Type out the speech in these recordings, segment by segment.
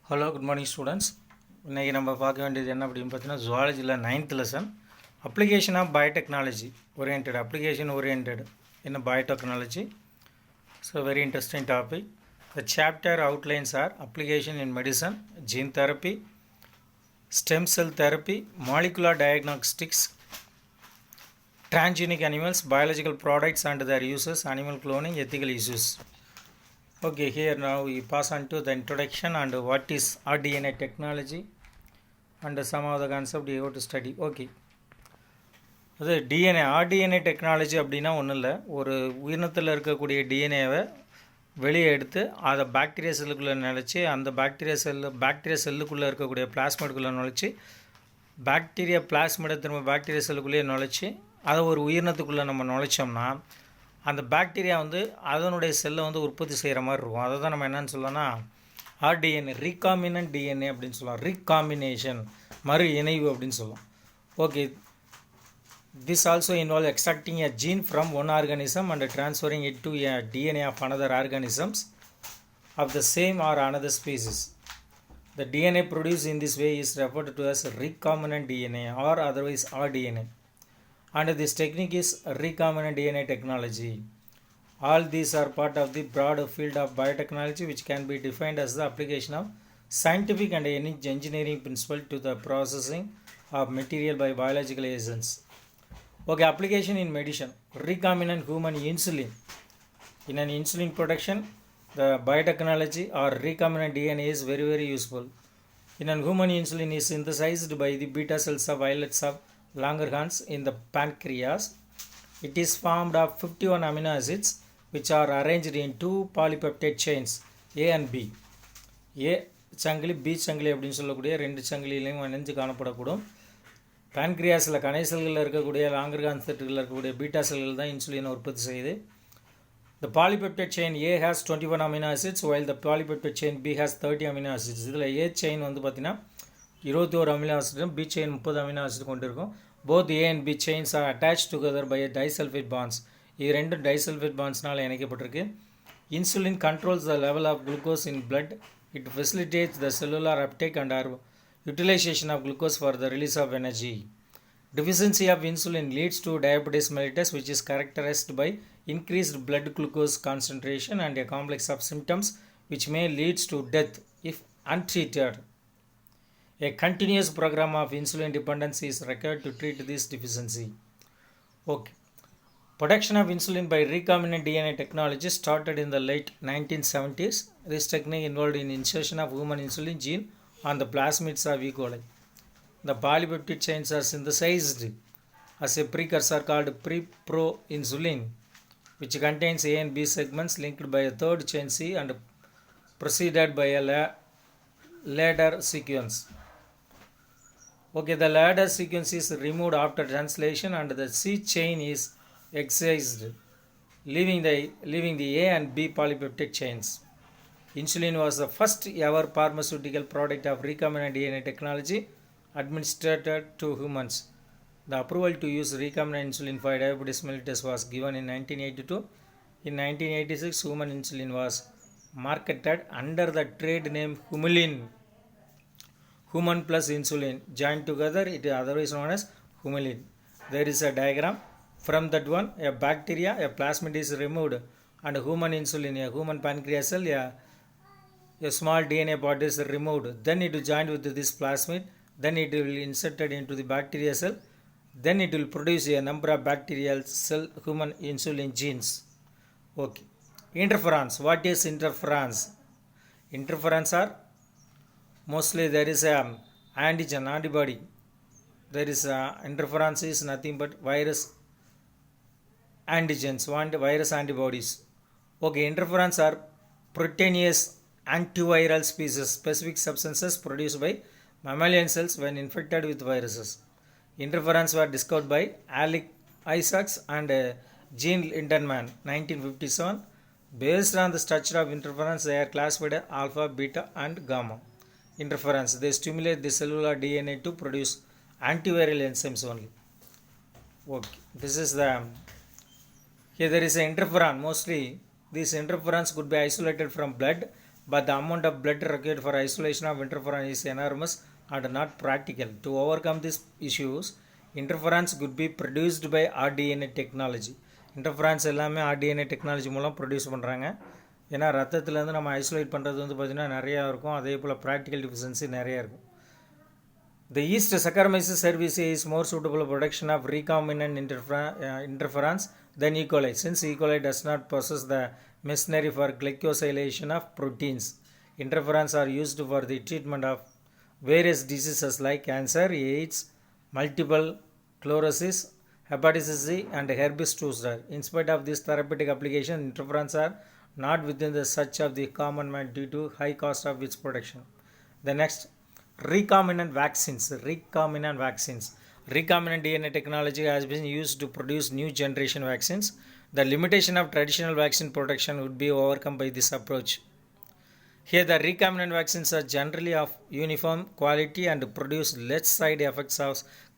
Hello good morning students. இன்றைக்கி நம்ம பார்க்க வேண்டியது என்ன அப்படின்னு பார்த்தீங்கன்னா ஜுவாலஜியில் 9th lesson application of biotechnology oriented application oriented in biotechnology. So very interesting topic. The chapter outlines are application in medicine, gene therapy, stem cell therapy, molecular diagnostics, transgenic animals, biological products and their uses, animal cloning, ethical issues. Okay, here now we pass on to the introduction and what is rDNA technology and some of the concept you have to study. Okay, அது DNA rDNA technology அப்படின்னா ஒன்றும் இல்லை, ஒரு உயிரினத்தில் இருக்கக்கூடிய டிஎன்ஏவை வெளியே எடுத்து அதை bacteria செல்லுக்குள்ளே நுழைச்சி அந்த பாக்டீரியா செல்லுக்குள்ளே இருக்கக்கூடிய பிளாஸ்மிடுக்குள்ளே நுழைச்சி பாக்டீரியா பிளாஸ்மிடை திரும்ப பாக்டீரியா செல்லுக்குள்ளேயே நுழைச்சி அதை ஒரு உயிரினத்துக்குள்ளே நம்ம நுழைச்சோம்னா அந்த பாக்டீரியா அதனுடைய செல்லை உற்பத்தி செய்கிற மாதிரி இருக்கும். அதை தான் நம்ம என்னென்னு சொல்லலாம்னா ஆர்டிஎன்ஏ ரீகாம்பினன்ட் டிஎன்ஏ அப்படின்னு சொல்லலாம். ரீகாம்பினேஷன் மறு இணைவு அப்படின்னு சொல்லலாம். Okay, this also involves extracting a gene from one organism and transferring it to a DNA of another organisms of the same or another species. The DNA produced in this way is referred to as recombinant DNA or otherwise rDNA. And this technique is recombinant DNA technology. All these are part of the broad field of biotechnology, which can be defined as the application of scientific and engineering principle to the processing of material by biological agents. Okay, application in medicine. Recombinant human insulin. In an insulin production, the biotechnology or recombinant DNA is very useful. In an human insulin is synthesized by the beta cells of islets of Langerhans in the pancreas. It is formed of 51 amino acids which are arranged in two polypeptide chains A and B. A சங்கிலி B சங்கிலி அப்படின்னு சொல்லக்கூடிய ரெண்டு சங்கிலியிலையும் இணைஞ்சு காணப்படக்கூடும். பேன்க்ரியாஸில் கணை செல்களில் இருக்கக்கூடிய லாங்கர்கான் செட்டுகளில் இருக்கக்கூடிய பீட்டா செல்கள் தான் இன்சுலினை உற்பத்தி செய்யுது. The polypeptide chain A has 21 amino acids while the polypeptide chain B has 30 amino acids. இதில் A chain பார்த்தீங்கன்னா 21 அமினோ ஆசிடும் B chain 30 அமினோ ஆசிட் கொண்டு இருக்கும். Both A and B chains are attached together by a disulfide bonds. இது ரெண்டும் disulfide bondsனால் இணைக்கப்பட்டிருக்கு. Insulin controls the level of glucose in blood. It facilitates the cellular uptake and utilization of glucose for the release of energy. Deficiency of insulin leads to diabetes mellitus, which is characterized by increased blood glucose concentration and a complex of symptoms which may lead to death if untreated. A continuous program of insulin dependency is required to treat this deficiency. Okay. Production of insulin by recombinant DNA technology started in the late 1970s. This technique involved in insertion of human insulin gene on the plasmids of E. coli. The polypeptide chains are synthesized as a precursor called preproinsulin, which contains A and B segments linked by a third chain C and preceded by a ladder sequence. Okay, the ladder sequence is removed after translation and the C chain is excised, leaving the A and B polypeptide chains. Insulin was the first ever pharmaceutical product of recombinant DNA technology administered to humans. The approval to use recombinant insulin for diabetes mellitus was given in 1982. In 1986, human insulin was marketed under the trade name Humulin. Human plus insulin joined together, it is otherwise known as Humulin. There is a diagram. From that one, a bacteria, a plasmid is removed, and human insulin, a human pancreas cell, a small DNA part is removed. Then it is joined with this plasmid. Then it will be inserted into the bacteria cell. Then it will produce a number of bacterial cell human insulin genes. Okay. Interferons. What is interferons? Interferons are mostly there is a antigen, antibody. There is interferons is nothing but virus antigens, virus antibodies. Okay, interferons are proteinous antiviral species, specific substances produced by mammalian cells when infected with viruses. Interferons were discovered by Alec Isaacs and Jean Lindenman 1957. Based on the structure of interferons, they are classified as alpha, beta and gamma. Interferons, they stimulate the cellular DNA to produce antiviral enzymes only. Okay, this is the here there is an interferon. Mostly these interferons could be isolated from blood but the amount of blood required for isolation of interferon is enormous and not practical. To overcome these issues, interferons could be produced by rDNA technology. Interferons எல்லாமே rDNA technology மூலம் produce பண்ணுறாங்க. ஏன்னா ரத்தத்துலேருந்து நம்ம isolate பண்ணுறது வந்து பார்த்திங்கன்னா நிறையா இருக்கும், அதே போல் ப்ராக்டிக்கல் டிஃபிஷியன்சி நிறையா இருக்கும். The yeast Saccharomyces cerevisiae is more suitable for production of recombinant interferons than E. coli, since E. coli does not possess the machinery for glycosylation of proteins. Interferons are used for the treatment of various diseases like cancer, AIDS, multiple sclerosis, hepatitis C, and herpes zoster. In spite of this therapeutic application, interferons are not within the search of the common man due to high cost of its production. The next, recombinant vaccines. Recombinant DNA technology has been used to produce new generation vaccines. The limitation of traditional vaccine production would be overcome by this approach. Here the recombinant vaccines are generally of uniform quality and produce less side effects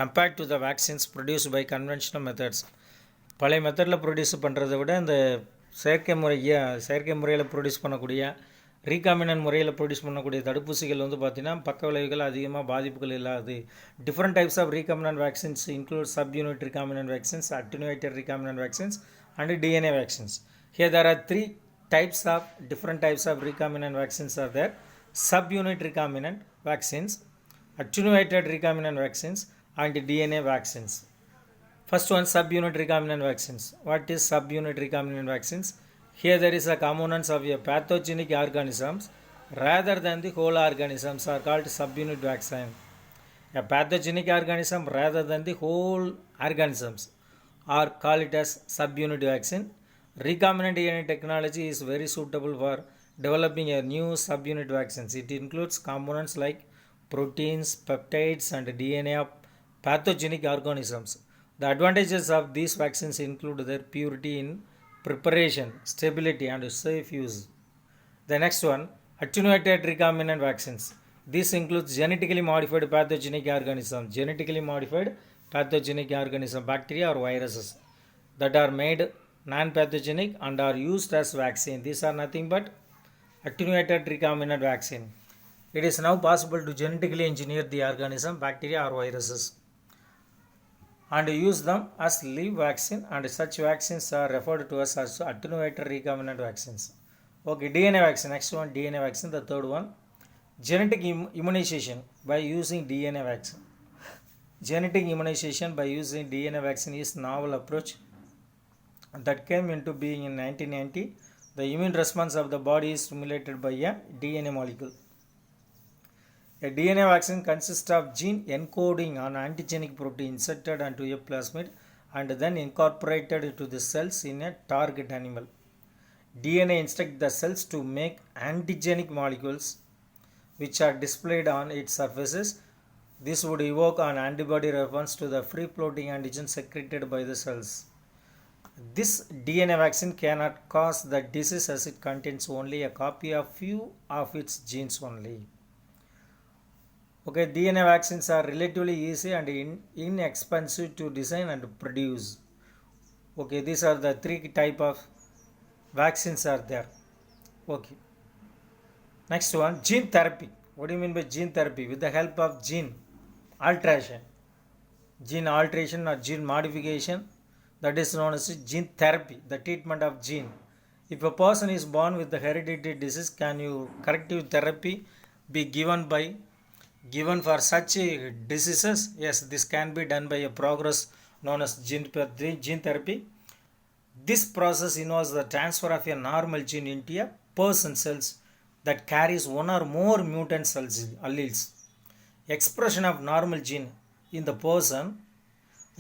compared to the vaccines produced by conventional methods. பழைய மெத்தடில் produce பண்ணுறதை விட இந்த செயற்கை முறையில் produce பண்ணக்கூடிய recombinant முறையில் produce பண்ணக்கூடிய தடுப்பூசிகள் வந்து பார்த்திங்கன்னா பக்க விளைவுகள் அதிகமாக பாதிப்புகள் இல்லாது. Different types of recombinant vaccines include subunit recombinant vaccines, attenuated recombinant vaccines and DNA vaccines. Here there are different types of recombinant vaccines are there. Subunit recombinant vaccines, attenuated recombinant vaccines and DNA vaccines. First one, subunit recombinant vaccines. What is subunit recombinant vaccines? Here there is a components of a pathogenic organisms rather than the whole organisms are called subunit vaccine. A pathogenic organism rather than the whole organisms or call it as subunit vaccine. Recombinant DNA technology is very suitable for developing a new subunit vaccines. It includes components like proteins, peptides and DNA of pathogenic organisms. The advantages of these vaccines include their purity in preparation, stability and safe use. The next one, attenuated recombinant vaccines. This includes genetically modified pathogenic organisms, bacteria or viruses that are made non-pathogenic and are used as vaccine. These are nothing but attenuated recombinant vaccine. It is now possible to genetically engineer the organism, bacteria or viruses and use them as live vaccine, and such vaccines are referred to as attenuated recombinant vaccines. Okay, DNA vaccine. Next one, DNA vaccine. The third one, genetic immunization by using DNA vaccine. Genetic immunization by using DNA vaccine is novel approach that came into being in 1990. The immune response of the body is stimulated by a DNA molecule. A DNA vaccine consists of gene encoding an antigenic protein inserted onto a plasmid and then incorporated to the cells in a target animal. DNA instructs the cells to make antigenic molecules which are displayed on its surfaces. This would evoke an antibody response to the free-floating antigen secreted by the cells. This DNA vaccine cannot cause the disease as it contains only a copy of few of its genes only. Okay, DNA vaccines are relatively easy and inexpensive to design and produce. Okay, these are the three type of vaccines are there. Okay. Next one, gene therapy. What do you mean by gene therapy? With the help of gene alteration or gene modification, that is known as gene therapy, the treatment of gene. If a person is born with the hereditary disease, can you corrective therapy be given for such diseases? Yes, this can be done by a progress known as gene therapy. This process involves the transfer of a normal gene into a person cells that carries one or more mutant cells alleles. Expression of normal gene in the person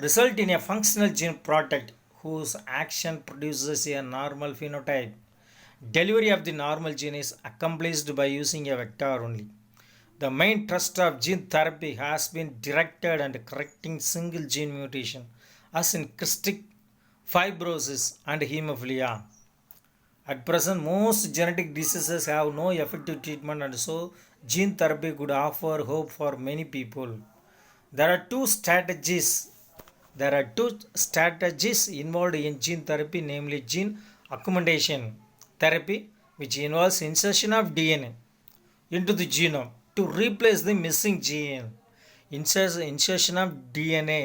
result in a functional gene product whose action produces a normal phenotype. Delivery of the normal gene is accomplished by using a vector only. The main thrust of gene therapy has been directed at correcting single gene mutation, as in cystic fibrosis and hemophilia. At present, most genetic diseases have no effective treatment, and so gene therapy could offer hope for many people. There are two strategies involved in gene therapy, namely gene augmentation therapy, which involves insertion of DNA into the genome to replace the missing gene. Insertion of DNA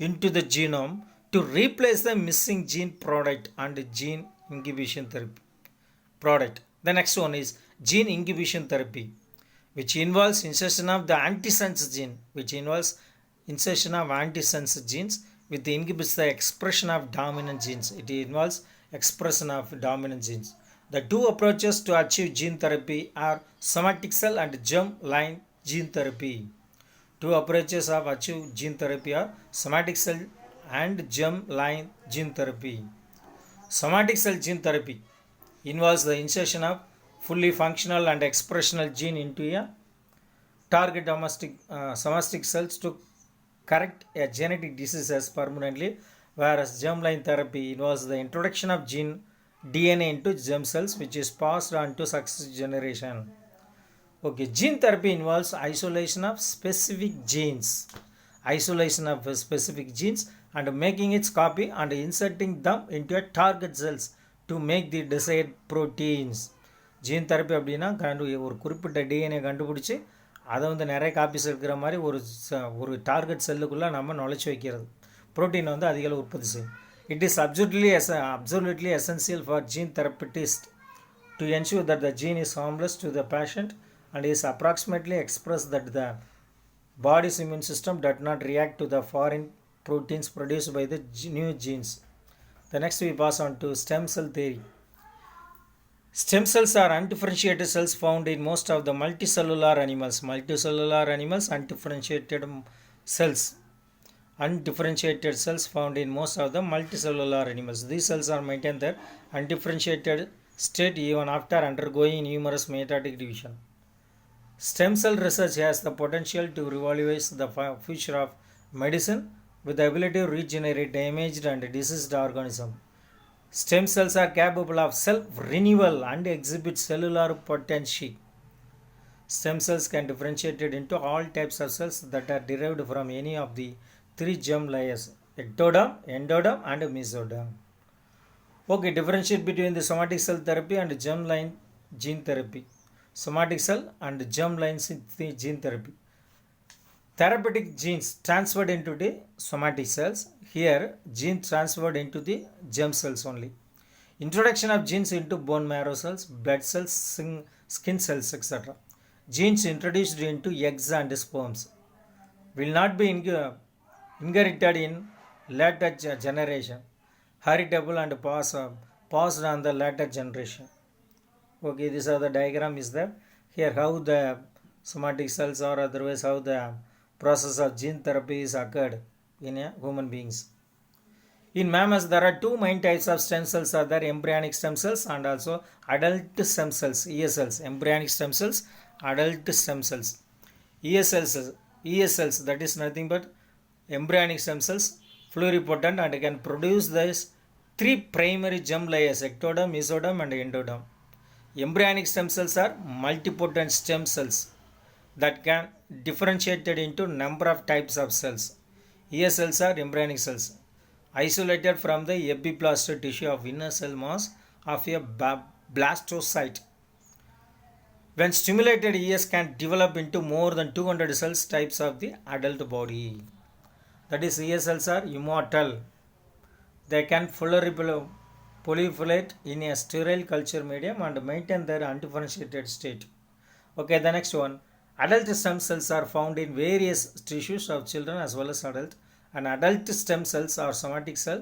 into the genome to replace the missing gene product and gene inhibition therapy product. The next one is gene inhibition therapy, which involves insertion of the antisense gene, which involves insertion of antisense genes with inhibits the expression of dominant genes. It involves expression of dominant genes. The two approaches to achieve gene therapy are somatic cell and germ-line gene therapy. Two approaches of achieve gene therapy are somatic cell and germ-line gene therapy. Somatic cell gene therapy involves the insertion of fully functional and expressional gene into a target somatic cells to correct a genetic diseases permanently, whereas germline therapy involves the introduction of gene DNA into germ cells, which is passed on to successive generation. Okay, gene therapy involves isolation of specific genes, and making its copy and inserting them into a target cells to make the desired proteins. Gene therapy அப்படின்னா ஒரு குறிப்பிட்ட DNA கண்டுபிடிச்சி அதை வந்து நிறைய copies இருக்கிற மாதிரி ஒரு டார்கெட் செல்லுக்குள்ளே நம்ம நுழைச்சி வைக்கிறது, ப்ரோட்டீன் வந்து அதிகளவு உற்பத்தி செய்யும். It is absolutely essential for gene therapists to ensure that the gene is harmless to the patient and is approximately express that த body's immune system does not react to the foreign proteins produced by the new genes. The next we pass on to stem cell theory. Stem cells are undifferentiated cells found in most of the multicellular animals. Undifferentiated cells found in most of the multicellular animals. These cells are maintained their undifferentiated state even after undergoing numerous mitotic division. Stem cell research has the potential to revolutionize the future of medicine with the ability to regenerate damaged and diseased organisms. Stem cells are capable of self-renewal and exhibit cellular potential. Stem cells can differentiate into all types of cells that are derived from any of the three germ layers, ectoderm, endoderm and mesoderm. Okay, differentiate between the somatic cell therapy and germ-line gene therapy. Somatic cell and germ-line gene therapy. Therapeutic genes transferred into the somatic cells. Here, genes transferred into the germ cells only. Introduction of genes into bone marrow cells, blood cells, skin cells, etc. Genes introduced into eggs and sperms will not be inherited in later generation, heritable and passed on the later generation. Okay, this is the diagram is there. Here how the somatic cells or otherwise how the process of gene therapy is occurred in human beings. In mammals there are two main types of stem cells are there, embryonic stem cells and also adult stem cells, ESLs. Embryonic stem cells, adult stem cells. ESLs that is nothing but embryonic stem cells, pluripotent and can produce these three primary germ layers, ectoderm, mesoderm and endoderm. Embryonic stem cells are multipotent stem cells that can differentiated into number of types of cells. ESLs are embryonic cells isolated from the epiblast tissue of inner cell mass of a blastocyte. When stimulated, ES can develop into more than 200 cells types of the adult body. That is, ESLs are immortal. They can proliferate in a sterile culture medium and maintain their undifferentiated state. Okay, the next one. Adult stem cells are found in various tissues of children as well as adult. An adult stem cells or somatic cell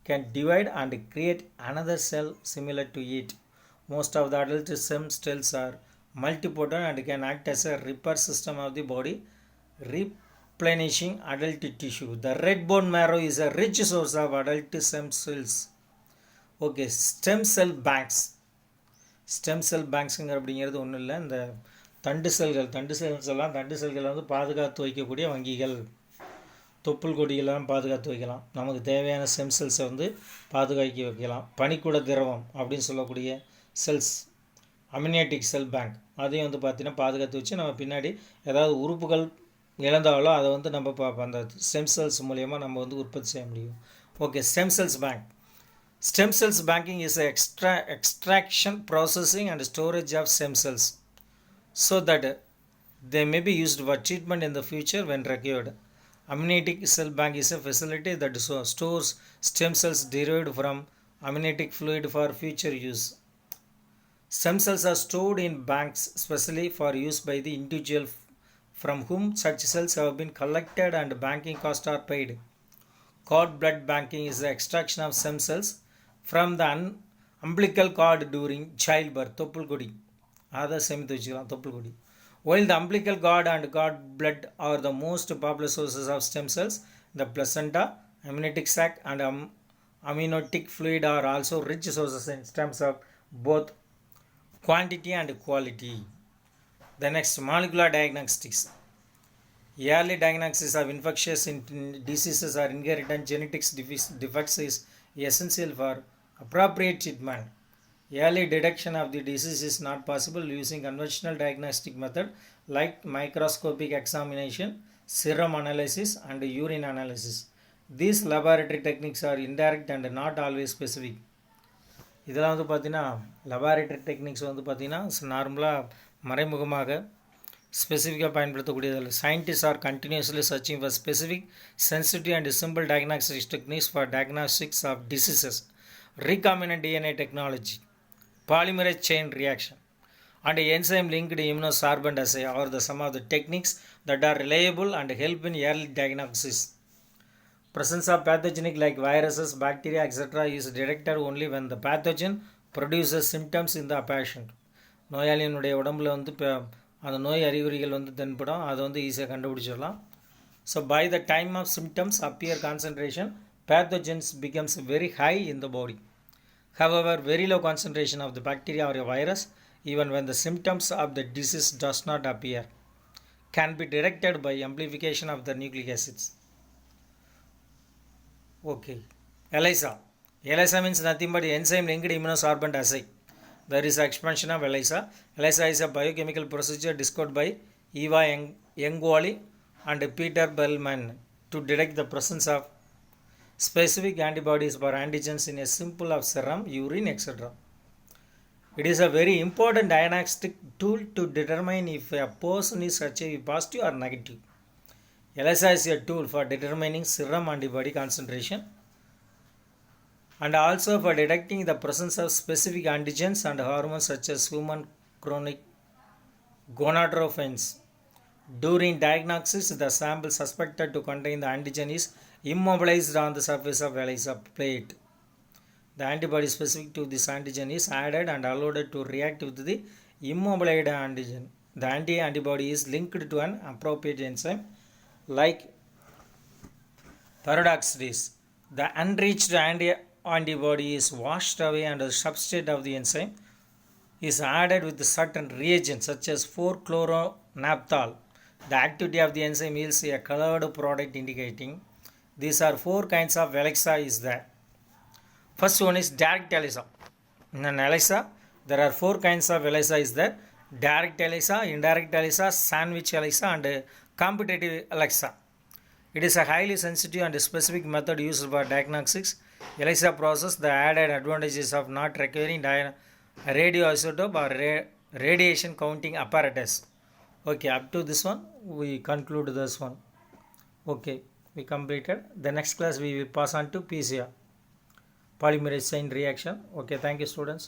can divide and create another cell similar to it. Most of the adult stem cells are multipotent and can act as a repair system of the body, replenishing adult tissue. The red bone marrow is a rich source of adult stem cells. Okay, stem cell banks. Stem cell banks அப்படிங்கிறது ஒன்றும் இல்லை, இந்த தண்டு செல்களை வந்து பாதுகாத்து வைக்கக்கூடிய வங்கிகள். தொப்புள் கொடியெல்லாம் பாதுகாத்து வைக்கலாம், நமக்கு தேவையான ஸ்டெம் செல்ஸை வந்து பாதுகாக்க வைக்கலாம். பனிக்கூட திரவம் அப்படின்னு சொல்லக்கூடிய செல்ஸ், அமினியாட்டிக் செல் பேங்க், அதையும் வந்து பார்த்திங்கன்னா பாதுகாத்து வச்சு நம்ம பின்னாடி ஏதாவது உறுப்புகள் இழந்தாலோ அதை வந்து நம்ம அந்த ஸ்டெம் செல்ஸ் மூலயமா நம்ம வந்து உற்பத்தி செய்ய முடியும். Okay, stem cells bank. Stem cells banking is a extraction, processing and storage of stem cells so that they may be used for treatment in the future when required. Amniotic cell bank is a facility that stores stem cells derived from amniotic fluid for future use. Stem cells are stored in banks specially for use by the individual from whom such cells have been collected and banking costs are paid. Cord blood banking is the extraction of stem cells from the umbilical cord during childbirth. தொப்புள்கொடி அதை சேமித்து வச்சுக்கலாம் தொப்புள்கொடி. While the umbilical cord and cord blood are the most popular sources of stem cells, the placenta, amniotic sac and amniotic fluid are also rich sources in terms of both quantity and quality. The next, molecular diagnostics. Early diagnosis of infectious diseases or inherited genetics defects is essential for appropriate treatment. Early detection of the disease is not possible using conventional diagnostic method like microscopic examination, serum analysis and urine analysis. These laboratory techniques are indirect and not always specific. இதெல்லாம் வந்து பார்த்திங்கன்னா laboratory techniques வந்து பார்த்திங்கன்னா நார்மலாக மறைமுகமாக ஸ்பெசிஃபிக்காக பயன்படுத்தக்கூடியதில்லை. Scientist are continuously searching for specific sensitive and simple diagnostics techniques for diagnostics of diseases. recombinant DNA technology, polymerase chain reaction and enzyme linked immunosorbent assay are some of the techniques that are reliable and help in early diagnosis. Presence of pathogenic like viruses, bacteria, etc. is detected only when the pathogen produces symptoms in the patient. நோயாளியினுடைய உடம்புல வந்து அந்த நோய் அறிகுறிகள் வந்து தென்படும், அதை வந்து ஈஸியாக கண்டுபிடிச்சிடலாம். So by the time of symptoms appear concentration, pathogens becomes very high in the body. However, very low concentration of the bacteria or a virus, even when the symptoms of the disease does not appear, can be detected by amplification of the nucleic acids. Okay, ELISA. ELISA means nothing but enzyme linked immunosorbent assay. There is expansion of ELISA. ELISA is a biochemical procedure discovered by Eva Yangwali and Peter Bellman to detect the presence of specific antibodies for antigens in a sample of serum, urine, etc. It is a very important diagnostic tool to determine if a person is HIV positive or negative. ELISA is a tool for determining serum antibody concentration and also for detecting the presence of specific antigens and hormones such as human chronic gonadotropins. During diagnosis, the sample suspected to contain the antigen is immobilized on the surface of ELISA plate. The antibody specific to this antigen is added and allowed to react with the immobilized antigen. The antibody is linked to an appropriate enzyme like peroxidase. The unreached antibody is washed away and the substrate of the enzyme is added with certain reagents such as 4-chloronaphthol. The activity of the enzyme yields a colored product indicating these are 4 kinds of ELISA is there. First one is direct ELISA. In an ELISA, there are 4 kinds of ELISA is there: direct ELISA, indirect ELISA, sandwich ELISA and competitive ELISA. It is a highly sensitive and specific method used for diagnostics. ELISA process the added advantages of not requiring radioisotope or radiation counting apparatus. Okay, up to this one we conclude this one. Okay, we completed. The next class we will pass on to PCR, polymerase chain reaction. Okay, thank you students.